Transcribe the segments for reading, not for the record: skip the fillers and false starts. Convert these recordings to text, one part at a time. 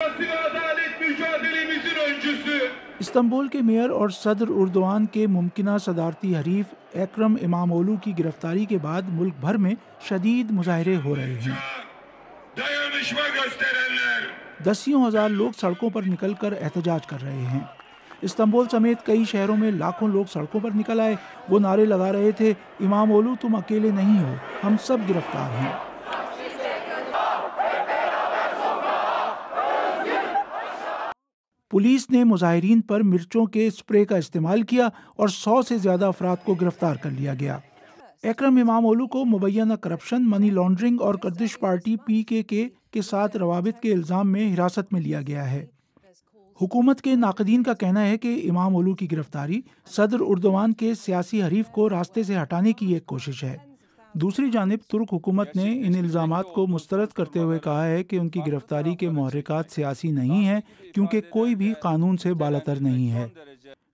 Adalet mücadelemizin öncüsü. Istanbul کے mayor اور صدر اردوان کے ممکنہ صدارتی حریف اکرم اماموغلو کی گرفتاری کے بعد ملک بھر میں شدید مظاہرے ہو رہے ہیں۔ Dayanışma gösterenler. دسیوں ہزار لوگ سڑکوں پر نکل کر احتجاج کر رہے ہیں۔ استنبول سمیت کئی شہروں میں لاکھوں لوگ سڑکوں پر نکل آئے۔ وہ نعرے لگا رہے تھے، اماموغلو تم اکیلے نہیں ہو، ہم سب گرفتار ہیں۔ پولیس نے مظاہرین پر مرچوں کے اسپرے کا استعمال کیا اور 100 سے زیادہ افراد کو گرفتار کر لیا گیا۔ اکرم اماموغلو کو مبینہ کرپشن، منی لانڈرنگ اور کردش پارٹی PKK کے ساتھ روابط کے الزام میں حراست میں لیا گیا ہے۔ حکومت کے ناقدین کا کہنا ہے کہ اماموغلو کی گرفتاری صدر اردوان کے سیاسی حریف کو راستے سے ہٹانے کی ایک کوشش ہے۔ دوسری جانب ترک حکومت نے ان الزامات کو مسترد کرتے ہوئے کہا ہے کہ ان کی گرفتاری کے محرکات سیاسی نہیں ہیں، کیونکہ کوئی بھی قانون سے بالاتر نہیں ہے۔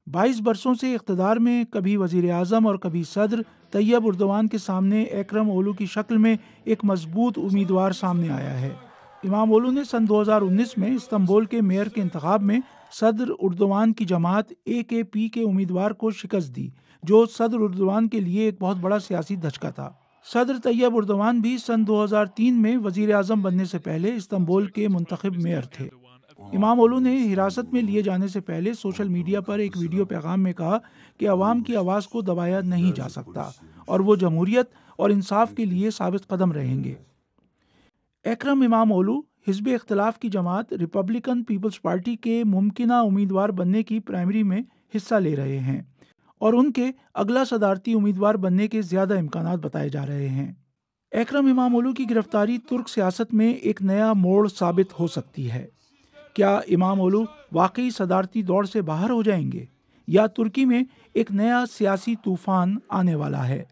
22 برسوں سے اقتدار میں کبھی وزیر اعظم اور کبھی صدر طیب اردوان کے سامنے اکرم اوغلو کی شکل میں ایک مضبوط امیدوار سامنے آیا ہے۔ اماموغلو نے سن 2019 میں استنبول کے میئر کے انتخاب میں صدر اردوان کی جماعت AKP کے امیدوار کو شکست دی، جو صدر اردوان کے لیے ایک بہت بڑا سیاسی دھچکا تھا۔ صدر طیب اردوان بھی سن 2003 میں وزیر اعظم بننے سے پہلے استنبول کے منتخب میئر تھے۔ اماموغلو نے حراست میں لیے جانے سے پہلے سوشل میڈیا پر ایک ویڈیو پیغام میں کہا کہ عوام کی آواز کو دبایا نہیں جا سکتا اور وہ جمہوریت اور انصاف کے لیے ثابت قدم رہیں گے۔ اکرم اماموغلو حزب اختلاف کی جماعت ریپبلکن پیپلز پارٹی کے ممکنہ امیدوار بننے کی پرائمری میں حصہ لے رہے ہیں اور ان کے اگلا صدارتی امیدوار بننے کے زیادہ امکانات بتائے جا رہے ہیں۔ اکرم اماموغلو کی گرفتاری ترک سیاست میں ایک نیا موڑ ثابت ہو سکتی ہے۔ کیا اماموغلو واقعی صدارتی دوڑ سے باہر ہو جائیں گے یا ترکی میں ایک نیا سیاسی طوفان آنے والا ہے؟